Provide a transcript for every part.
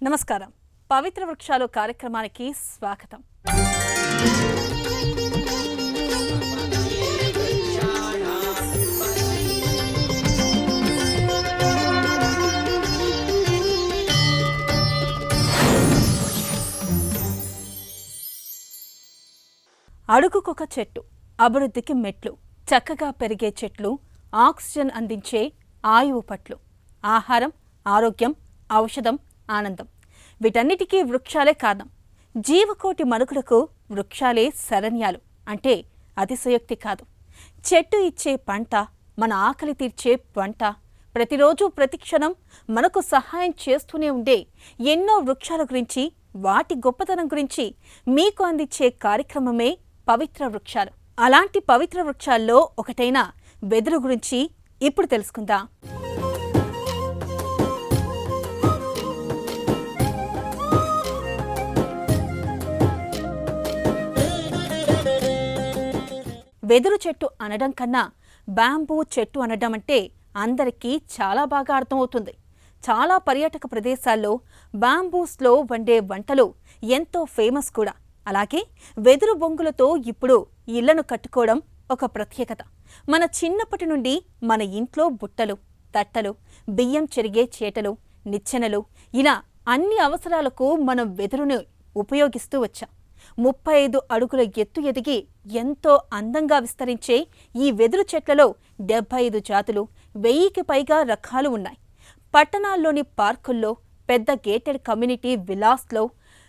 నమస్కారం. పవిత్ర వృక్షాలు కార్యక్రమానికి స్వాగతం. అడుగుకొక చెట్టు, అభివృద్ధికి మెట్లు, చక్కగా పెరిగే చెట్లు, ఆక్సిజన్ అందించే ఆయువు పట్లు, ఆహారం, ఆరోగ్యం, ఔషధం, ఆనందం, వీటన్నిటికీ వృక్షాలే కారణం. జీవకోటి మనుగడకు వృక్షాలే శరణ్యాలు అంటే అతిశయోక్తి కాదు. చెట్టు ఇచ్చే పంట, మన ఆకలి తీర్చే పంట, ప్రతిరోజు ప్రతిక్షణం మనకు సహాయం చేస్తూనే ఉండే ఎన్నో వృక్షాల గురించి, వాటి గొప్పతనం గురించి మీకు అందించే కార్యక్రమమే పవిత్ర వృక్షాలు. అలాంటి పవిత్ర వృక్షాల్లో ఒకటైన వెదురు గురించి ఇప్పుడు తెలుసుకుందాం. వెదురు చెట్టు అనడం కన్నా బ్యాంబూ చెట్టు అనడం అంటే అందరికీ చాలా బాగా అర్థమవుతుంది. చాలా పర్యాటక ప్రదేశాల్లో బ్యాంబూస్లో వండే వంటలు ఎంతో ఫేమస్ కూడా. అలాగే వెదురు బొంగులతో ఇప్పుడు ఇళ్లను కట్టుకోవడం ఒక ప్రత్యేకత. మన చిన్నప్పటి నుండి మన ఇంట్లో బుట్టలు, తట్టలు, బియ్యం చెరిగే చేటలు, నిచ్చెనలు, ఇలా అన్ని అవసరాలకు మనం వెదురును ఉపయోగిస్తూ వచ్చాం. 35 అడుగుల ఎత్తు ఎదిగి ఎంతో అందంగా విస్తరించే ఈ వెదురు చెట్లలో 75 జాతులు, 1000కి పైగా రకాలు ఉన్నాయి. పట్టణాల్లోని పార్కుల్లో, పెద్ద గేటెడ్ కమ్యూనిటీ విలాస్లో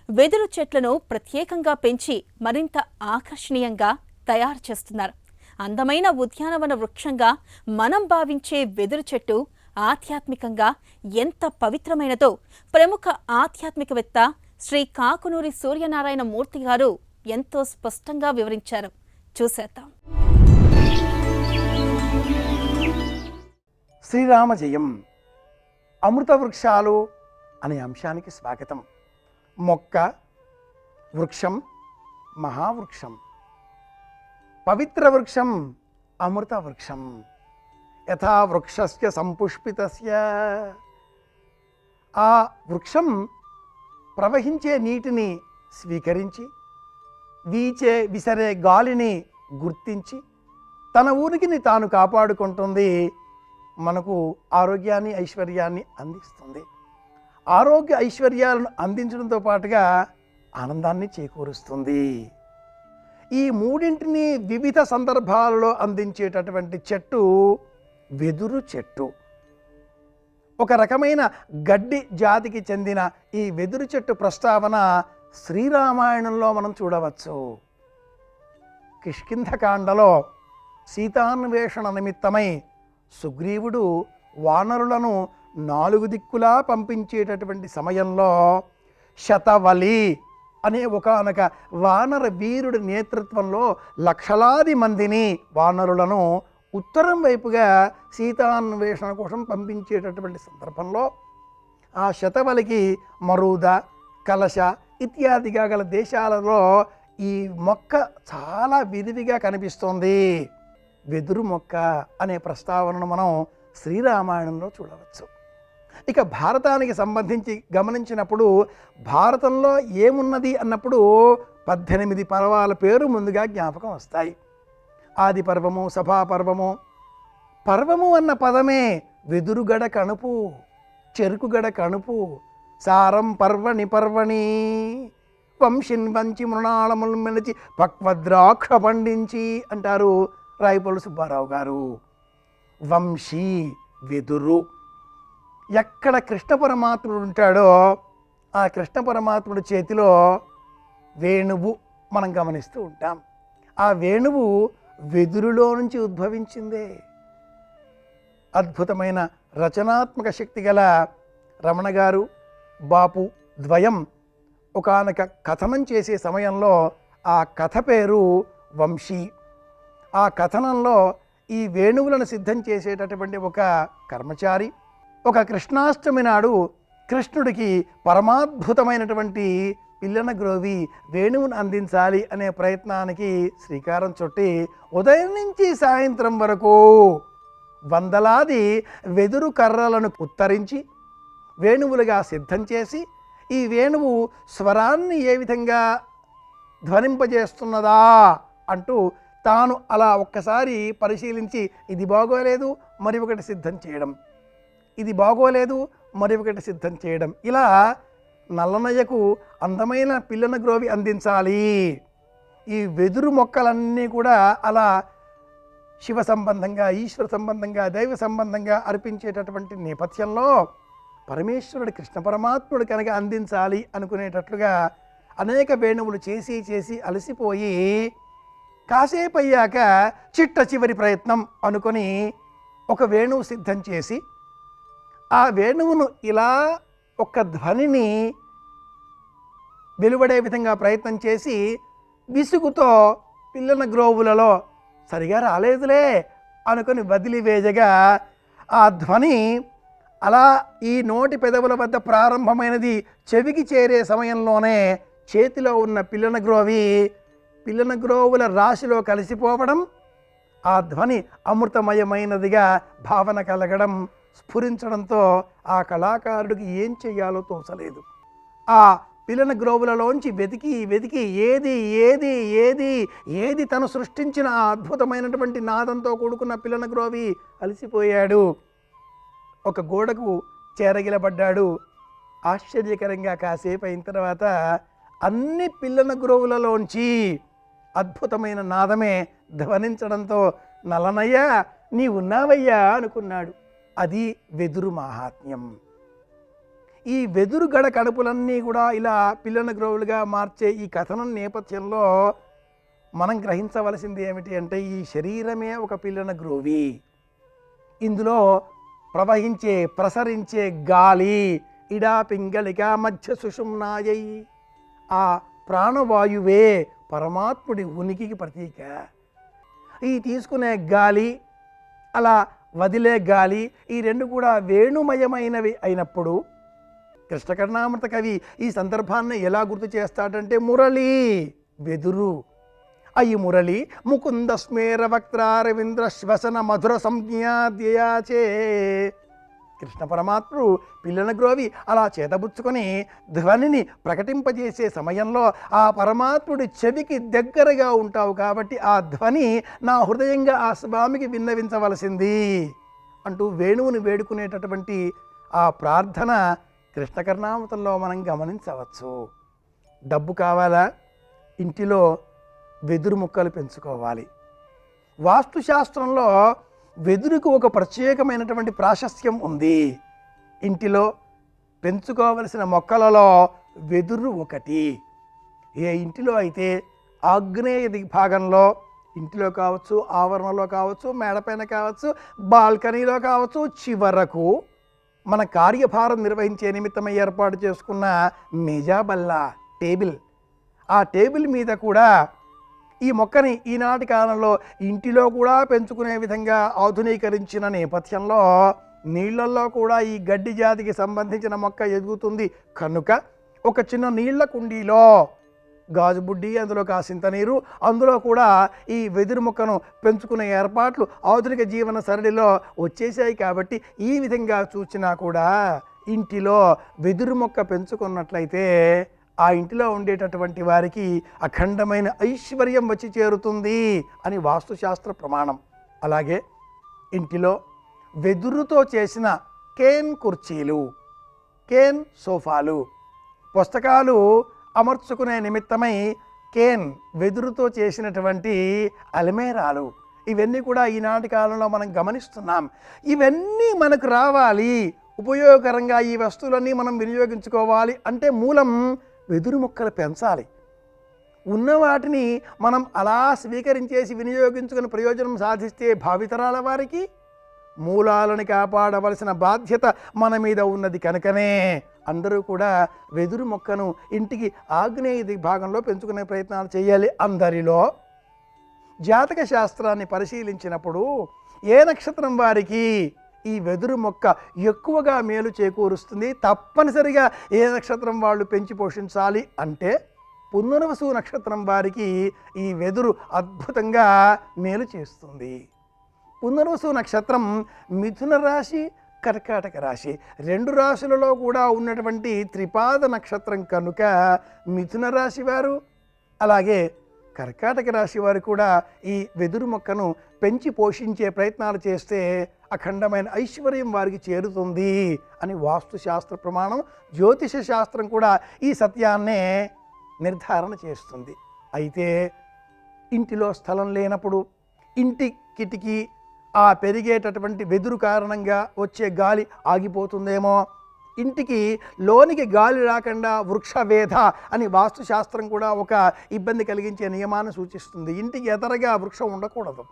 వెదురు చెట్లను ప్రత్యేకంగా పెంచి మరింత ఆకర్షణీయంగా తయారు చేస్తున్నారు. అందమైన ఉద్యానవన వృక్షంగా మనం భావించే వెదురు చెట్టు ఆధ్యాత్మికంగా ఎంత పవిత్రమైనదో ప్రముఖ ఆధ్యాత్మికవేత్త శ్రీ కాకునూరి సూర్యనారాయణ మూర్తి గారు ఎంతో స్పష్టంగా వివరించారు. చూసేద్దాం. శ్రీరామ జయం. అమృత వృక్షాలు అనే అంశానికి స్వాగతం. మొక్క, వృక్షం, మహావృక్షం, పవిత్ర వృక్షం, అమృత వృక్షం. యథా వృక్షస్య సంపుష్పితస్య. ఆ వృక్షం ప్రవహించే నీటిని స్వీకరించి, విసరే గాలిని గుర్తించి తన ఊరికిని తాను కాపాడుకుంటుంది. మనకు ఆరోగ్యాన్ని, ఐశ్వర్యాన్ని అందిస్తుంది. ఆరోగ్య ఐశ్వర్యాలను అందించడంతో పాటుగా ఆనందాన్ని చేకూరుస్తుంది. ఈ మూడింటిని వివిధ సందర్భాలలో అందించేటటువంటి చెట్టు వెదురు చెట్టు. ఒక రకమైన గడ్డి జాతికి చెందిన ఈ వెదురు చెట్టు ప్రస్తావన శ్రీరామాయణంలో మనం చూడవచ్చు. కిష్కింధకాండలో సీతాన్వేషణ నిమిత్తమై సుగ్రీవుడు వానరులను 4 దిక్కులా పంపించేటటువంటి సమయంలో శతవలి అనే ఒకానొక వానర వీరుడి నేతృత్వంలో లక్షలాది మందిని, వానరులను ఉత్తరం వైపుగా సీతాన్వేషణ కోసం పంపించేటటువంటి సందర్భంలో ఆ శతవలికి మరూద, కలశ ఇత్యాదిగా గల దేశాలలో ఈ మొక్క చాలా విరివిగా కనిపిస్తోంది. వెదురు మొక్క అనే ప్రస్తావనను మనం శ్రీరామాయణంలో చూడవచ్చు. ఇక భారతానికి సంబంధించి గమనించినప్పుడు భారతంలో ఏమున్నది అన్నప్పుడు 18 పర్వాల పేరు ముందుగా జ్ఞాపకం వస్తాయి. ఆది పర్వము, సభాపర్వము. పర్వము అన్న పదమే వెదురుగడ కణుపు, చెరుకుగడ కణుపు. సారం పర్వణి పర్వణి, వంశిన్ వంచి మృణాళములు మెలిచి పక్వద్రాక్ష పండించి అంటారు రాయపల్లి సుబ్బారావు గారు. వంశీ వెదురు. ఎక్కడ కృష్ణ పరమాత్ముడు ఉంటాడో ఆ కృష్ణ పరమాత్ముడి చేతిలో వేణువు మనం గమనిస్తూ ఉంటాం. ఆ వేణువు వెదురులో నుంచి ఉద్భవించిందే. అద్భుతమైన రచనాత్మక శక్తి గల రమణ గారు, బాపు ద్వయం ఒకానొక కథనం చేసే సమయంలో ఆ కథ పేరు వంశీ. ఆ కథనంలో ఈ వేణువులను సిద్ధం చేసేటటువంటి ఒక కర్మచారి ఒక కృష్ణాష్టమి నాడు కృష్ణుడికి పరమాద్భుతమైనటువంటి పిల్లన గ్రోవి వేణువును అందించాలి అనే ప్రయత్నానికి శ్రీకారం చుట్టి ఉదయం నుంచి సాయంత్రం వరకు వందలాది వెదురు కర్రలను ఉత్తరించి వేణువులుగా సిద్ధం చేసి ఈ వేణువు స్వరాన్ని ఏ విధంగా ధ్వనింపజేస్తున్నదా అంటూ తాను అలా ఒక్కసారి పరిశీలించి ఇది బాగోలేదు మరి ఒకటి సిద్ధం చేయడం, ఇది బాగోలేదు మరి ఒకటి సిద్ధం చేయడం, ఇలా నల్లనయ్యకు అందమైన పిల్లన గ్రోవి అందించాలి. ఈ వెదురు మొక్కలన్నీ కూడా అలా శివ సంబంధంగా, ఈశ్వర సంబంధంగా, దైవ సంబంధంగా అర్పించేటటువంటి నేపథ్యంలో పరమేశ్వరుడు కృష్ణ పరమాత్ముడు కనుక అందించాలి అనుకునేటట్లుగా అనేక వేణువులు చేసి చేసి అలసిపోయి కాసేపు అయ్యాక చిట్ట చివరి ప్రయత్నం అనుకొని ఒక వేణువు సిద్ధం చేసి ఆ వేణువును ఇలా ఒక ధ్వనిని వెలువడే విధంగా ప్రయత్నం చేసి విసుగుతో పిల్లల గ్రోవులలో సరిగా రాలేదులే అనుకొని వదిలివేయగా ఆ ధ్వని అలా ఈ నోటి పెదవుల వద్ద ప్రారంభమైనది చెవికి చేరే సమయంలోనే చేతిలో ఉన్న పిల్లన గ్రోవుల రాశిలో కలిసిపోవడం, ఆ ధ్వని అమృతమయమైనదిగా భావన కలగడం, స్ఫురించడంతో ఆ కళాకారుడికి ఏం చెయ్యాలో తోచలేదు. ఆ పిల్లన గ్రోవులలోంచి వెతికి వెతికి ఏది ఏది ఏది ఏది తను సృష్టించిన ఆ అద్భుతమైనటువంటి నాదంతో కూడుకున్న పిల్లన గ్రోవి అలసిపోయాడు. ఒక గోడకు చేరగిలబడ్డాడు. ఆశ్చర్యకరంగా కాసేపు అయిన తర్వాత అన్ని పిల్లన గ్రోవులలోంచి అద్భుతమైన నాదమే ధ్వనించడంతో నల్లనయ్య నీ ఉన్నావయ్యా అనుకున్నాడు. అది వెదురు మాహాత్మ్యం. ఈ వెదురు గడ కడుపులన్నీ కూడా ఇలా పిల్లన గ్రోవులుగా మార్చే ఈ కథనం నేపథ్యంలో మనం గ్రహించవలసింది ఏమిటి అంటే ఈ శరీరమే ఒక పిల్లన గ్రోవి. ఇందులో ప్రసరించే గాలి ఇడా పింగళిక మధ్య సుషుమ్నాయై ఆ ప్రాణవాయువే పరమాత్ముడి ఉనికికి ప్రతీక. ఈ తీసుకునే గాలి అలా వదిలే గాలి ఈ రెండు కూడా వేణుమయమైనవి అయినప్పుడు కృష్ణకర్ణామృత కవి ఈ సందర్భాన్ని ఎలా గుర్తు చేస్తాడంటే మురళి వెదురు అయి మురళి ముకుంద స్మేర వక్త్రారవింద్ర శ్వసన మధుర సంజ్ఞాద్యయాచే. కృష్ణ పరమాత్ముడు పిల్లన గ్రోవి అలా చేతబుచ్చుకొని ధ్వనిని ప్రకటింపజేసే సమయంలో ఆ పరమాత్ముడి చెవికి దగ్గరగా ఉంటావు కాబట్టి ఆ ధ్వని నా హృదయంగా ఆ స్వామికి విన్నవించవలసింది అంటూ వేణువుని వేడుకునేటటువంటి ఆ ప్రార్థన కృష్ణకర్ణామృతంలో మనం గమనించవచ్చు. డబ్బు కావాలా? ఇంటిలో వెదురు ముక్కలు పెంచుకోవాలి. వాస్తుశాస్త్రంలో వెదురుకు ఒక ప్రత్యేకమైనటువంటి ప్రాశస్త్యం ఉంది. ఇంటిలో పెంచుకోవలసిన మొక్కలలో వెదురు ఒకటి. ఏ ఇంటిలో అయితే ఆగ్నేయ దిగ్భాగంలో, ఇంటిలో కావచ్చు, ఆవరణలో కావచ్చు, మేడపైన కావచ్చు, బాల్కనీలో కావచ్చు, చివరకు మన కార్యభారం నిర్వహించే నిమిత్తమై ఏర్పాటు చేసుకున్న మేజాబల్లా టేబుల్, ఆ టేబుల్ మీద కూడా ఈ మొక్కని ఈనాటి కాలంలో ఇంటిలో కూడా పెంచుకునే విధంగా ఆధునీకరించిన నేపథ్యంలో నీళ్లల్లో కూడా ఈ గడ్డి జాతికి సంబంధించిన మొక్క ఎదుగుతుంది కనుక ఒక చిన్న నీళ్ల కుండీలో గాజు బుడ్డి, అందులో కాసింత నీరు, అందులో కూడా ఈ వెదురు మొక్కను పెంచుకునే ఏర్పాట్లు ఆధునిక జీవన సరళిలో వచ్చేసాయి. కాబట్టి ఈ విధంగా చూసినా కూడా ఇంటిలో వెదురు మొక్క పెంచుకున్నట్లయితే ఆ ఇంటిలో ఉండేటటువంటి వారికి అఖండమైన ఐశ్వర్యం వచ్చి చేరుతుంది అని వాస్తుశాస్త్ర ప్రమాణం. అలాగే ఇంటిలో వెదురుతో చేసిన కేన్ కుర్చీలు, కేన్ సోఫాలు, పుస్తకాలు అమర్చుకునే నిమిత్తమై కేన్ వెదురుతో చేసినటువంటి అల్మేరాలు, ఇవన్నీ కూడా ఈనాటి కాలంలో మనం గమనిస్తున్నాం. ఇవన్నీ మనకు రావాలి, ఉపయోగకరంగా ఈ వస్తువులన్నీ మనం వినియోగించుకోవాలి అంటే మూలం వెదురు మొక్కలు పెంచాలి. ఉన్న వాటిని మనం అలా స్వీకరించేసి వినియోగించుకుని ప్రయోజనం సాధిస్తే భావితరాల వారికి మూలాలను కాపాడవలసిన బాధ్యత మన మీద ఉన్నది కనుకనే అందరూ కూడా వెదురు మొక్కను ఇంటికి ఆగ్నేయ దిగ్భాగంలో పెంచుకునే ప్రయత్నాలు చేయాలి. అందరిలో జాతక శాస్త్రాన్ని పరిశీలించినప్పుడు ఏ నక్షత్రం వారికి ఈ వెదురు మొక్క ఎక్కువగా మేలు చేకూరుస్తుంది, తప్పనిసరిగా ఏ నక్షత్రం వాళ్ళు పెంచి పోషించాలి అంటే పునర్వసు నక్షత్రం వారికి ఈ వెదురు అద్భుతంగా మేలు చేస్తుంది. పునర్వసు నక్షత్రం మిథున రాశి, కర్కాటక రాశి. 2 రాశులలో కూడా ఉన్నటువంటి త్రిపాద నక్షత్రం కనుక మిథున రాశి వారు అలాగే కర్కాటక రాశి వారు కూడా ఈ వెదురు మొక్కను పెంచి పోషించే ప్రయత్నాలు చేస్తే అఖండమైన ఐశ్వర్యం వారికి చేరుతుంది అని వాస్తు శాస్త్ర ప్రమాణం, జ్యోతిష శాస్త్రం కూడా ఈ సత్యాన్నే నిర్ధారణ చేస్తుంది. అయితే ఇంటిలో స్థలం లేనప్పుడు ఇంటి కిటికీ ఆ పెరిగేటటువంటి వెదురు కారణంగా వచ్చే గాలి ఆగిపోతుందేమో, ఇంటికి లోనికి గాలి రాకుండా వృక్షవేధ అని వాస్తుశాస్త్రం కూడా ఒక ఇబ్బంది కలిగించే నియమాన్ని సూచిస్తుంది. ఇంటికి ఎదరగా వృక్షం ఉండకూడదు,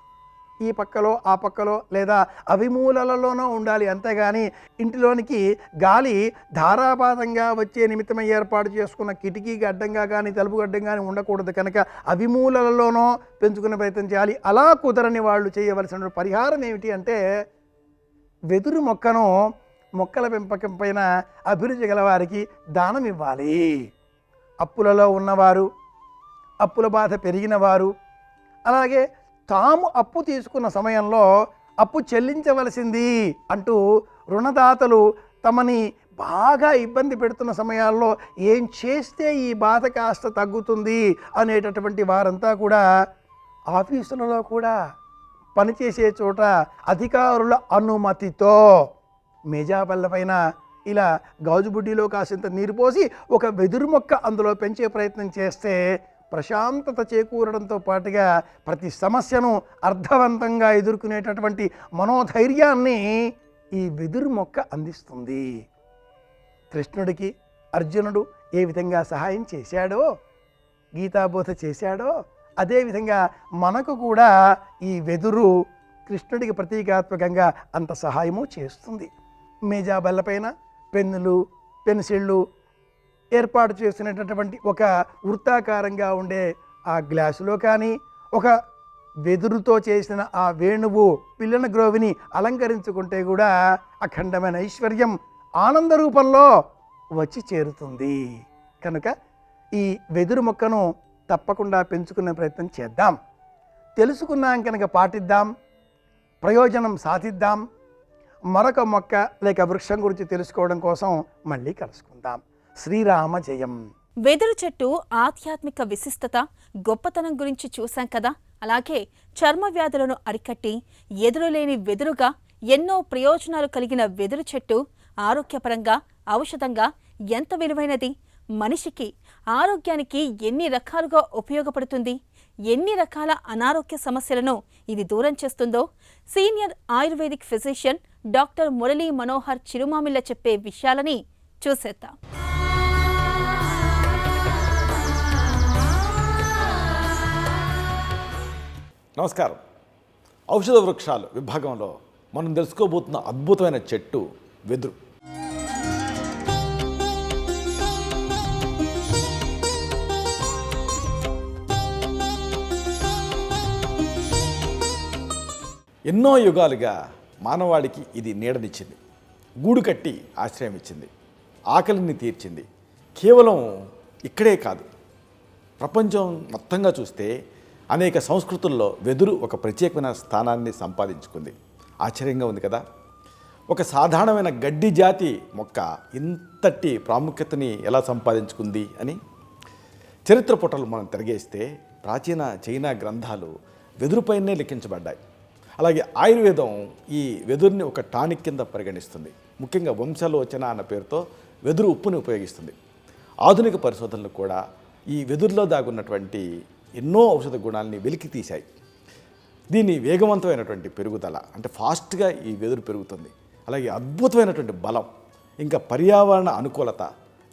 ఈ పక్కలో ఆ పక్కలో లేదా అవిమూలలలోనో ఉండాలి. అంతేగాని ఇంటిలోనికి గాలి ధారాపాతంగా వచ్చే నిమిత్తమై ఏర్పాటు చేసుకున్న కిటికీకి అడ్డంగా కానీ తలుపు అడ్డం కానీ ఉండకూడదు. కనుక అవిమూలలలోనో పెంచుకునే ప్రయత్నం చేయాలి. అలా కుదరని వాళ్ళు చేయవలసిన పరిహారం ఏమిటి అంటే వెదురు మొక్కను మొక్కల పెంపకం పైన అభిరుచి గలవారికి దానం ఇవ్వాలి. అప్పులలో ఉన్నవారు, అప్పుల బాధ పెరిగిన వారు, అలాగే తాము అప్పు తీసుకున్న సమయంలో అప్పు చెల్లించవలసింది అంటూ రుణదాతలు తమని బాగా ఇబ్బంది పెడుతున్న సమయాల్లో ఏం చేస్తే ఈ బాధ కాస్త తగ్గుతుంది అనేటటువంటి వారంతా కూడా ఆఫీసులలో కూడా పనిచేసే చోట అధికారుల అనుమతితో మేజాబల్ల పైన ఇలా గాజు బుడ్డిలో కాసింత నీరు పోసి ఒక వెదురు మొక్క అందులో పెంచే ప్రయత్నం చేస్తే ప్రశాంతత చేకూరడంతో పాటుగా ప్రతి సమస్యను అర్థవంతంగా ఎదుర్కొనేటటువంటి మనోధైర్యాన్ని ఈ వెదురు మొక్క అందిస్తుంది. కృష్ణుడికి అర్జునుడు ఏ విధంగా సహాయం చేశాడో, గీతాబోధ చేశాడో, అదేవిధంగా మనకు కూడా ఈ వెదురు కృష్ణుడికి ప్రతీకాత్మకంగా అంత సహాయము చేస్తుంది. మేజాబల్లపైన పెన్నులు, పెన్సిళ్ళు ఏర్పాటు చేసినటువంటి ఒక వృత్తాకారంగా ఉండే ఆ గ్లాసులో కానీ ఒక వెదురుతో చేసిన ఆ వేణువు పిల్లన గ్రోవిని అలంకరించుకుంటే కూడా అఖండమైన ఐశ్వర్యం ఆనంద రూపంలో వచ్చి చేరుతుంది. కనుక ఈ వెదురు మొక్కను తప్పకుండా పెంచుకునే ప్రయత్నం చేద్దాం. తెలుసుకున్నాం కనుక పాటిద్దాం, ప్రయోజనం సాధిద్దాం. మరొక మొక్క లేక వృక్షం గురించి తెలుసుకోవడం కోసం మళ్ళీ కలుసుకుందాం. శ్రీరామ జయం. వెదురు చెట్టు ఆధ్యాత్మిక విశిష్టత, గొప్పతనం గురించి చూశాం కదా. అలాగే చర్మ వ్యాధులను అరికట్టి ఎదురులేని వెదురుగా ఎన్నో ప్రయోజనాలు కలిగిన వెదురు చెట్టు ఆరోగ్యపరంగా, ఔషధంగా ఎంత విలువైనది, మనిషికి ఆరోగ్యానికి ఎన్ని రకాలుగా ఉపయోగపడుతుంది, ఎన్ని రకాల అనారోగ్య సమస్యలను ఇది దూరం చేస్తుందో senior ayurvedic physician doctor Murali Manohar Chirumamilla చెప్పే విషయాలని చూసేద్దాం. నమస్కారం. ఔషధ వృక్షాలు విభాగంలో మనం తెలుసుకోబోతున్న అద్భుతమైన చెట్టు వెదురు. ఎన్నో యుగాలుగా మానవాళికి ఇది నీడనిచ్చింది, గూడు కట్టి ఆశ్రయం ఇచ్చింది, ఆకలిని తీర్చింది. కేవలం ఇక్కడే కాదు, ప్రపంచం మొత్తంగా చూస్తే అనేక సంస్కృతుల్లో వెదురు ఒక ప్రత్యేకమైన స్థానాన్ని సంపాదించుకుంది. ఆశ్చర్యంగా ఉంది కదా. ఒక సాధారణమైన గడ్డి జాతి మొక్క ఇంతటి ప్రాముఖ్యతని ఎలా సంపాదించుకుంది అని చరిత్ర పుటలు మనం తిరగేస్తే ప్రాచీన చైనా గ్రంథాలు వెదురుపైనే లిఖించబడ్డాయి. అలాగే ఆయుర్వేదం ఈ వెదురుని ఒక టానిక్ కింద పరిగణిస్తుంది. ముఖ్యంగా వంశలోచన అన్న పేరుతో వెదురు ఉప్పుని ఉపయోగిస్తుంది. ఆధునిక పరిశోధనలు కూడా ఈ వెదురులో దాగున్నటువంటి ఎన్నో ఔషధ గుణాలని వెలికి తీశాయి. దీని వేగవంతమైనటువంటి పెరుగుదల, అంటే ఫాస్ట్గా ఈ వెదురు పెరుగుతుంది. అలాగే అద్భుతమైనటువంటి బలం, ఇంకా పర్యావరణ అనుకూలత,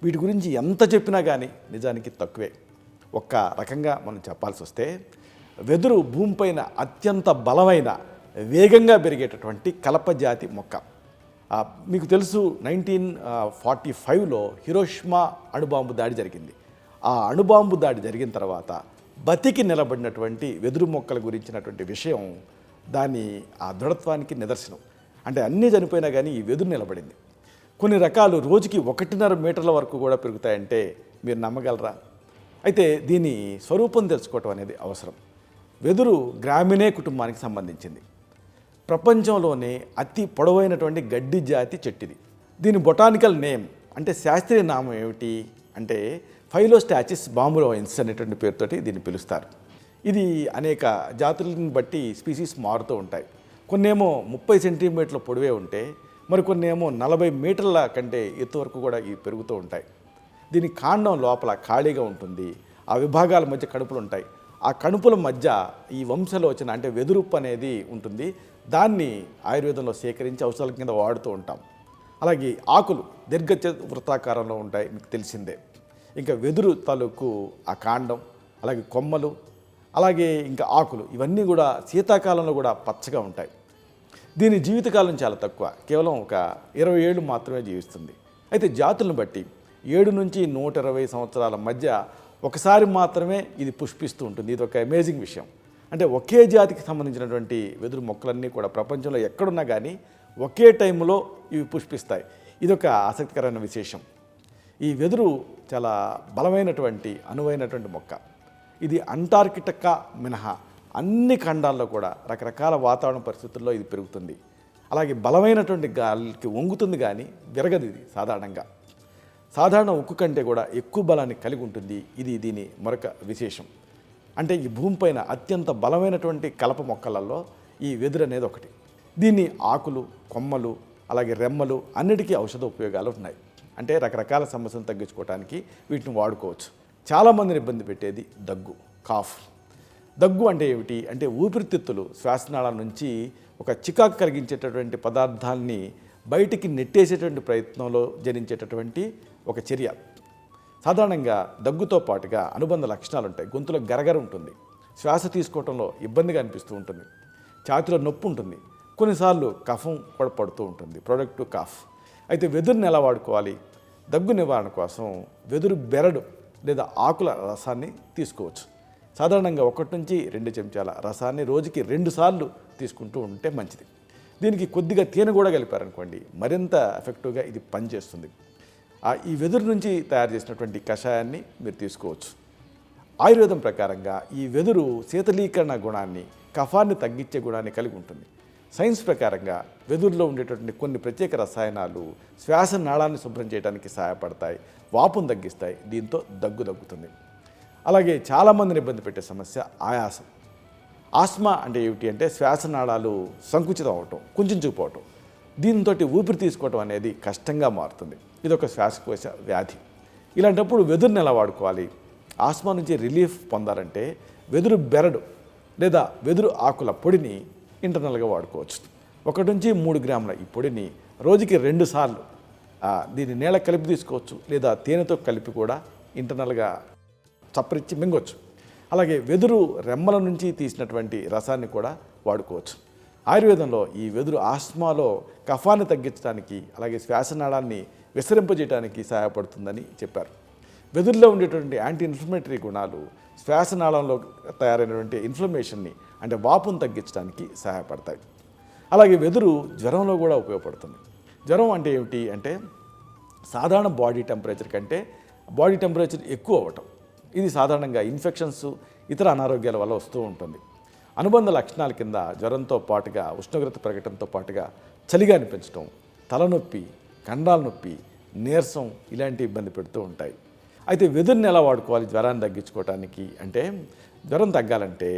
వీటి గురించి ఎంత చెప్పినా కానీ నిజానికి తక్కువే. ఒక్క రకంగా మనం చెప్పాల్సి వస్తే వెదురు భూమిపైన అత్యంత బలమైన, వేగంగా పెరిగేటటువంటి కలపజాతి మొక్క. మీకు తెలుసు 1945లో హిరోషిమా అణుబాంబు దాడి జరిగింది. ఆ అణుబాంబు దాడి జరిగిన తర్వాత బతికి నిలబడినటువంటి వెదురు మొక్కల గురించినటువంటి విషయం దాని ఆ దృఢత్వానికి నిదర్శనం. అంటే అన్నీ చనిపోయినా కానీ ఈ వెదురు నిలబడింది. కొన్ని రకాలు రోజుకి 1.5 మీటర్ల వరకు కూడా పెరుగుతాయంటే మీరు నమ్మగలరా? అయితే దీని స్వరూపం తెలుసుకోవటం అనేది అవసరం. వెదురు గ్రామీణే కుటుంబానికి సంబంధించింది. ప్రపంచంలోనే అతి పొడవైనటువంటి గడ్డి జాతి చెట్టు ఇది. దీని బొటానికల్ నేమ్ అంటే శాస్త్రీయ నామం ఏమిటి అంటే ఫైలోస్టాచిస్ బాంబులోయిన్స్ అనేటువంటి పేరుతోటి దీన్ని పిలుస్తారు. ఇది అనేక జాతులను బట్టి స్పీసీస్ మారుతూ ఉంటాయి. కొన్నేమో 30 సెంటీమీటర్ల పొడవే ఉంటే మరికొన్ని ఏమో 40 మీటర్ల కంటే ఎత్తు వరకు కూడా ఇవి పెరుగుతూ ఉంటాయి. దీని కాండం లోపల ఖాళీగా ఉంటుంది. ఆ విభాగాల మధ్య కణుపులు ఉంటాయి. ఆ కణుపుల మధ్య ఈ వంశలోచన అంటే వెదురుప్పు అనేది ఉంటుంది. దాన్ని ఆయుర్వేదంలో సేకరించి ఔషధాల కింద వాడుతూ ఉంటాం. అలాగే ఆకులు దీర్ఘ వృత్తాకారంలో ఉంటాయి, మీకు తెలిసిందే. ఇంకా వెదురు తాలూకు ఆ కాండం, అలాగే కొమ్మలు, అలాగే ఇంకా ఆకులు ఇవన్నీ కూడా శీతాకాలంలో కూడా పచ్చగా ఉంటాయి. దీని జీవితకాలం చాలా తక్కువ, కేవలం ఒక 20 ఏళ్ళు మాత్రమే జీవిస్తుంది. అయితే జాతులను బట్టి 7 నుంచి 120 సంవత్సరాల మధ్య ఒకసారి మాత్రమే ఇది పుష్పిస్తూ ఉంటుంది. ఇది ఒక అమేజింగ్ విషయం. అంటే ఒకే జాతికి సంబంధించినటువంటి వెదురు మొక్కలన్నీ కూడా ప్రపంచంలో ఎక్కడున్నా కానీ ఒకే టైంలో ఇవి పుష్పిస్తాయి. ఇదొక ఆసక్తికరమైన విశేషం. ఈ వెదురు చాలా బలమైనటువంటి అనువైనటువంటి మొక్క. ఇది అంటార్కిటికా మినహా అన్ని ఖండాల్లో కూడా రకరకాల వాతావరణ పరిస్థితుల్లో ఇది పెరుగుతుంది. అలాగే బలమైనటువంటి గాలికి వంగుతుంది కానీ విరగదు. ఇది సాధారణ ఉక్కు కంటే కూడా ఎక్కువ బలాన్ని కలిగి ఉంటుంది. ఇది దీని మరొక విశేషం. అంటే ఈ భూమిపైన అత్యంత బలమైనటువంటి కలప మొక్కలలో ఈ వెదురు అనేది ఒకటి. దీన్ని ఆకులు, కొమ్మలు, అలాగే రెమ్మలు అన్నిటికీ ఔషధ ఉపయోగాలు ఉన్నాయి. అంటే రకరకాల సమస్యలను తగ్గించుకోవడానికి వీటిని వాడుకోవచ్చు. చాలామందిని ఇబ్బంది పెట్టేది దగ్గు, కాఫ్. దగ్గు అంటే ఏమిటి అంటే ఊపిరితిత్తులు శ్వాసనాళాల నుంచి ఒక చికాకు కలిగించేటటువంటి పదార్థాన్ని బయటికి నెట్టేసేటువంటి ప్రయత్నంలో జనించేటటువంటి ఒక చర్య. సాధారణంగా దగ్గుతో పాటుగా అనుబంధ లక్షణాలు ఉంటాయి. గొంతులో గరగర ఉంటుంది, శ్వాస తీసుకోవడంలో ఇబ్బందిగా అనిపిస్తూ ఉంటుంది, ఛాతీలో నొప్పి ఉంటుంది, కొన్నిసార్లు కఫం కూడా పడుతూ ఉంటుంది, ప్రొడక్టివ్ కాఫ్. అయితే వెదురుని ఎలా వాడుకోవాలి? దగ్గు నివారణ కోసం వెదురు బెరడు లేదా ఆకుల రసాన్ని తీసుకోవచ్చు. సాధారణంగా 1 నుంచి 2 చెంచాల రసాన్ని రోజుకి 2 సార్లు తీసుకుంటూ ఉంటే మంచిది. దీనికి కొద్దిగా తేనె కూడా కలిపారనుకోండి, మరింత ఎఫెక్టివ్గా ఇది పనిచేస్తుంది. ఈ వెదురు నుంచి తయారు చేసినటువంటి కషాయాన్ని మీరు తీసుకోవచ్చు. ఆయుర్వేదం ప్రకారంగా ఈ వెదురు శీతలీకరణ గుణాన్ని, కఫాన్ని తగ్గించే గుణాన్ని కలిగి ఉంటుంది. సైన్స్ ప్రకారంగా వెదురులో ఉండేటటువంటి కొన్ని ప్రత్యేక రసాయనాలు శ్వాస నాళాన్ని శుభ్రం చేయడానికి సహాయపడతాయి, వాపును తగ్గిస్తాయి. దీంతో దగ్గు తగ్గుతుంది. అలాగే చాలామందిని ఇబ్బంది పెట్టే సమస్య ఆయాసం. ఆస్మా అంటే ఏమిటి అంటే శ్వాసనాళాలు సంకుచితం అవటం, కుంచుకుపోవటం. దీంతో ఊపిరి తీసుకోవటం అనేది కష్టంగా మారుతుంది. ఇదొక శ్వాసకోశ వ్యాధి. ఇలాంటప్పుడు వెదురుని ఎలా వాడుకోవాలి? ఆస్మా నుంచి రిలీఫ్ పొందాలంటే వెదురు బెరడు లేదా వెదురు ఆకుల పొడిని ఇంటర్నల్గా వాడుకోవచ్చు. 1 నుంచి 3 గ్రాముల ఈ పొడిని రోజుకి 2 సార్లు దీన్ని నీళ్ళ కలిపి తీసుకోవచ్చు, లేదా తేనెతో కలిపి కూడా ఇంటర్నల్గా చప్పరించి మింగొచ్చు. అలాగే వెదురు రెమ్మల నుంచి తీసినటువంటి రసాన్ని కూడా వాడుకోవచ్చు. ఆయుర్వేదంలో ఈ వెదురు ఆస్మాలో కఫాన్ని తగ్గించడానికి, అలాగే శ్వాసనాళాన్ని విస్తరింపజేయడానికి సహాయపడుతుందని చెప్పారు. వెదురులో ఉండేటువంటి యాంటీ ఇన్ఫ్లమేటరీ గుణాలు శ్వాసనాళంలో తయారైనటువంటి ఇన్ఫ్లమేషన్ని అంటే వాపును తగ్గించడానికి సహాయపడతాయి. అలాగే వెదురు జ్వరంలో కూడా ఉపయోగపడుతుంది. జ్వరం అంటే ఏమిటి అంటే సాధారణ బాడీ టెంపరేచర్ కంటే బాడీ టెంపరేచర్ ఎక్కువ అవ్వటం. ఇది సాధారణంగా ఇన్ఫెక్షన్స్, ఇతర అనారోగ్యాల వల్ల వస్తూ ఉంటుంది. అనుబంధ లక్షణాల కింద జ్వరంతో పాటుగా ఉష్ణోగ్రత పెరగడంతో పాటుగా చలిగా అనిపించడం, తలనొప్పి, కండాల నొప్పి, నీరసం ఇలాంటి ఇబ్బంది పెడుతూ ఉంటాయి. అయితే వెదురుని ఎలా వాడుకోవాలి జ్వరాన్ని తగ్గించుకోవడానికి అంటే జ్వరం తగ్గాలంటే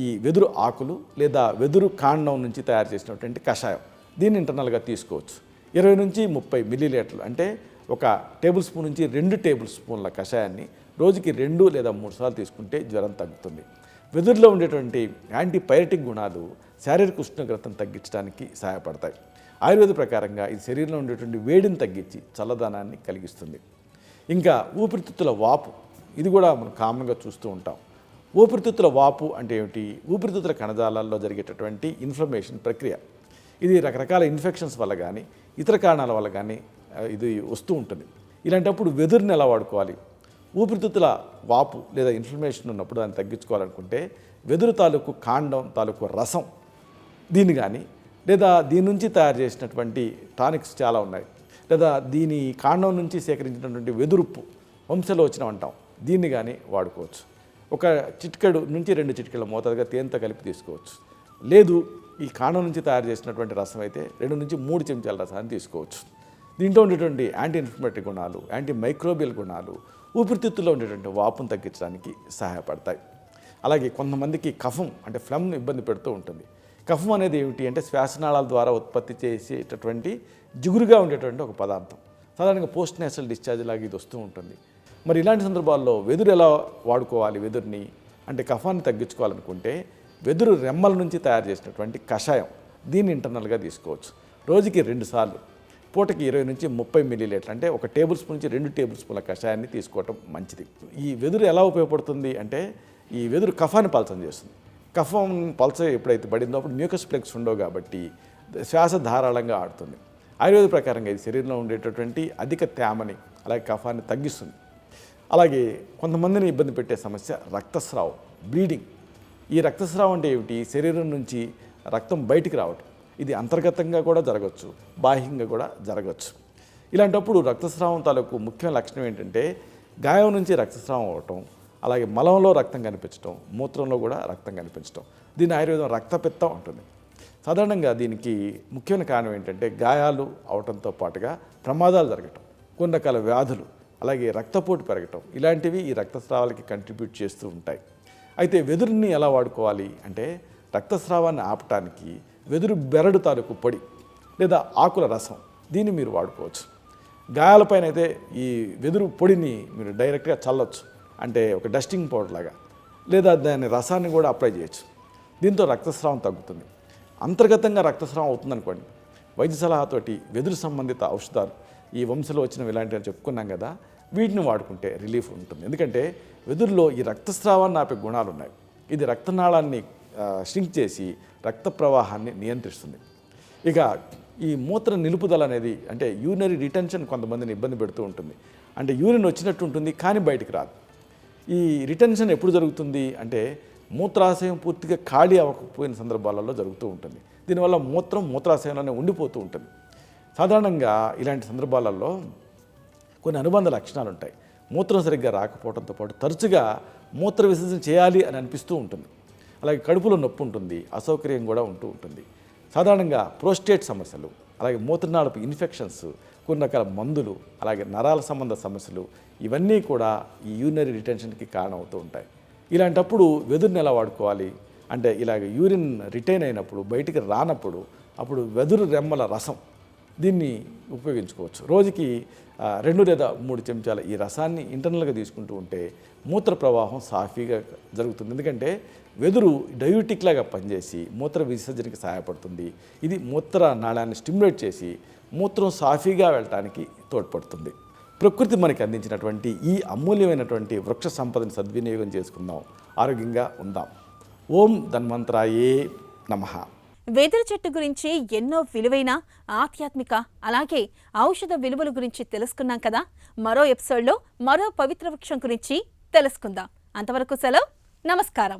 ఈ వెదురు ఆకులు లేదా వెదురు కాండం నుంచి తయారు చేసినటువంటి కషాయం దీన్ని ఇంటర్నల్గా తీసుకోవచ్చు. 20 నుంచి 30 మిల్లీలీటర్లు అంటే 1 టేబుల్ స్పూన్ నుంచి 2 టేబుల్ స్పూన్ల కషాయాన్ని రోజుకి 2 లేదా 3 సార్లు తీసుకుంటే జ్వరం తగ్గుతుంది. వెదురులో ఉండేటువంటి యాంటీపైరెటిక్ గుణాలు శారీరక ఉష్ణోగ్రతను తగ్గించడానికి సహాయపడతాయి. ఆయుర్వేద ప్రకారంగా ఇది శరీరంలో ఉండేటువంటి వేడిని తగ్గించి చల్లదనాన్ని కలిగిస్తుంది. ఇంకా ఊపిరితిత్తుల వాపు, ఇది కూడా మనం కామన్గా చూస్తూ ఉంటాం. ఊపిరితిత్తుల వాపు అంటే ఏమిటి? ఊపిరితిత్తుల కణజాలాల్లో జరిగేటటువంటి ఇన్ఫ్లమేషన్ ప్రక్రియ. ఇది రకరకాల ఇన్ఫెక్షన్స్ వల్ల కానీ ఇతర కారణాల వల్ల కానీ ఇది వస్తూ ఉంటుంది. ఇలాంటప్పుడు వెదురుని ఎలా వాడుకోవాలి? ఊపిరితిత్తుల వాపు లేదా ఇన్ఫ్లమేషన్ ఉన్నప్పుడు దాన్ని తగ్గించుకోవాలనుకుంటే వెదురు తాలూకు కాండం తాలూకు రసం దీన్ని కానీ, లేదా దీని నుంచి తయారు చేసినటువంటి టానిక్స్ చాలా ఉన్నాయి, లేదా దీని కాండం నుంచి సేకరించినటువంటి వెదురుప్పు వంశలోచనం అంటాం, దీన్ని కానీ వాడుకోవచ్చు. 1 చిటికెడు నుంచి 2 చిటికెళ్ళ మోతాదుగా తేనెతో కలిపి తీసుకోవచ్చు. లేదు ఈ కాండం నుంచి తయారు చేసినటువంటి రసం అయితే 2 నుంచి 3 చెంచాల రసాన్ని తీసుకోవచ్చు. దీంట్లో ఉండేటువంటి యాంటీ ఇన్ఫ్లమేటరీ గుణాలు, యాంటీ మైక్రోబియల్ గుణాలు ఊపిరితిత్తుల్లో ఉండేటువంటి వాపును తగ్గించడానికి సహాయపడతాయి. అలాగే కొంతమందికి కఫం అంటే ఫ్లమ్ ఇబ్బంది పెడుతూ ఉంటుంది. కఫం అనేది ఏమిటి అంటే శ్వాసనాళాల ద్వారా ఉత్పత్తి చేసేటటువంటి జిగురుగా ఉండేటువంటి ఒక పదార్థం. సాధారణంగా పోస్ట్ నేషనల్ డిశ్చార్జ్ లాగా ఇది వస్తూ ఉంటుంది. మరి ఇలాంటి సందర్భాల్లో వెదురు ఎలా వాడుకోవాలి? వెదురుని అంటే కఫాన్ని తగ్గించుకోవాలనుకుంటే వెదురు రెమ్మల నుంచి తయారు చేసినటువంటి కషాయం దీన్ని ఇంటర్నల్గా తీసుకోవచ్చు. రోజుకి 2 సార్లు పూటకి 20 నుంచి 30 మిల్లీలీటర్లు అంటే 1 టేబుల్ స్పూన్ నుంచి 2 టేబుల్ స్పూన్ల కషాయాన్ని తీసుకోవటం మంచిది. ఈ వెదురు ఎలా ఉపయోగపడుతుంది అంటే ఈ వెదురు కఫాన్ని పలచం చేస్తుంది. కఫం పలచ ఎప్పుడైతే పడిందో అప్పుడు మ్యూకస్ ప్లెక్స్ ఉండవు కాబట్టి శ్వాస ధారాళంగా ఆడుతుంది. ఆయుర్వేద ప్రకారంగా ఇది శరీరంలో ఉండేటటువంటి అధిక తేమని అలాగే కఫాన్ని తగ్గిస్తుంది. అలాగే కొంతమందిని ఇబ్బంది పెట్టే సమస్య రక్తస్రావం, బ్లీడింగ్. ఈ రక్తస్రావం అంటే ఏమిటి? శరీరం నుంచి రక్తం బయటికి రావటం. ఇది అంతర్గతంగా కూడా జరగవచ్చు, బాహ్యంగా కూడా జరగవచ్చు. ఇలాంటప్పుడు రక్తస్రావం తాలూకు ముఖ్యమైన లక్షణం ఏంటంటే గాయం నుంచి రక్తస్రావం అవ్వటం, అలాగే మలంలో రక్తం కనిపించడం, మూత్రంలో కూడా రక్తం కనిపించడం. దీని ఆయుర్వేదం రక్తపిత్తం ఉంటుంది. సాధారణంగా దీనికి ముఖ్యమైన కారణం ఏంటంటే గాయాలు అవటంతో పాటుగా ప్రమాదాలు జరగటం, కొన్ని రకాల వ్యాధులు, అలాగే రక్తపోటు పెరగటం ఇలాంటివి ఈ రక్తస్రావాలకి కంట్రిబ్యూట్ చేస్తూ ఉంటాయి. అయితే వెదురుని ఎలా వాడుకోవాలి అంటే రక్తస్రావాన్ని ఆపటానికి వెదురు బెరడు తాలూకు పొడి లేదా ఆకుల రసం దీన్ని మీరు వాడుకోవచ్చు. గాయాలపైన అయితే ఈ వెదురు పొడిని మీరు డైరెక్ట్గా చల్లొచ్చు, అంటే ఒక డస్టింగ్ పౌడర్ లాగా, లేదా దాని రసాన్ని కూడా అప్లై చేయొచ్చు. దీంతో రక్తస్రావం తగ్గుతుంది. అంతర్గతంగా రక్తస్రావం అవుతుందనుకోండి, వైద్య సలహాతోటి వెదురు సంబంధిత ఔషధాలు ఈ వంశంలో వచ్చినవి ఇలాంటివి చెప్పుకున్నాం కదా, వీటిని వాడుకుంటే రిలీఫ్ ఉంటుంది. ఎందుకంటే వెదురులో ఈ రక్తస్రావాన్ని ఆపే గుణాలు ఉన్నాయి. ఇది రక్తనాళాన్ని ష్రింక్ చేసి రక్త ప్రవాహాన్ని నియంత్రిస్తుంది. ఇక ఈ మూత్ర నిలుపుదల అనేది అంటే యూరినరీ రిటెన్షన్ కొంతమందిని ఇబ్బంది పెడుతూ ఉంటుంది. అంటే యూరిన్ వచ్చినట్టు ఉంటుంది కానీ బయటికి రాదు. ఈ రిటెన్షన్ ఎప్పుడు జరుగుతుంది అంటే మూత్రాశయం పూర్తిగా ఖాళీ అవ్వకపోయిన సందర్భాలలో జరుగుతూ ఉంటుంది. దీనివల్ల మూత్రాశయంలోనే ఉండిపోతూ ఉంటుంది. సాధారణంగా ఇలాంటి సందర్భాలలో కొన్ని అనుబంధ లక్షణాలు ఉంటాయి. మూత్రం సరిగ్గా రాకపోవడంతో పాటు తరచుగా మూత్ర విసర్జన చేయాలి అని అనిపిస్తూ ఉంటుంది. అలాగే కడుపులో నొప్పి ఉంటుంది, అసౌకర్యం కూడా ఉంటూ ఉంటుంది. సాధారణంగా ప్రోస్టేట్ సమస్యలు, అలాగే మూత్రనాళపు ఇన్ఫెక్షన్స్, కొన్ని రకాల మందులు, అలాగే నరాల సంబంధ సమస్యలు ఇవన్నీ కూడా ఈ యూరినరీ రిటెన్షన్కి కారణమవుతూ ఉంటాయి. ఇలాంటప్పుడు వెదురుని ఎలా వాడుకోవాలి అంటే ఇలాగ యూరిన్ రిటైన్ అయినప్పుడు బయటికి రానప్పుడు అప్పుడు వెదురు రెమ్మల రసం దీన్ని ఉపయోగించుకోవచ్చు. రోజుకి 2 లేదా 3 చెంచాల ఈ రసాన్ని ఇంటర్నల్గా తీసుకుంటూ ఉంటే మూత్ర ప్రవాహం సాఫీగా జరుగుతుంది. ఎందుకంటే వెదురు డయూటిక్ లాగా పనిచేసి మూత్ర విసర్జనకి సహాయపడుతుంది. ఇది మూత్ర నాళాన్ని స్టిమ్యులేట్ చేసి మూత్రం సాఫీగా వెళ్ళటానికి తోడ్పడుతుంది. ప్రకృతి మనకి అందించినటువంటి ఈ అమూల్యమైనటువంటి వృక్ష సంపదని సద్వినియోగం చేసుకుందాం, ఆరోగ్యంగా ఉందాం. ఓం ధన్వంతరాయే నమః. వెదురు చెట్టు గురించి ఎన్నో విలువైన ఆధ్యాత్మిక అలాగే ఔషధ విలువల గురించి తెలుసుకున్నాం కదా. మరో ఎపిసోడ్లో మరో పవిత్ర వృక్షం గురించి తెలుసుకుందాం. అంతవరకు సెలవు, నమస్కారం.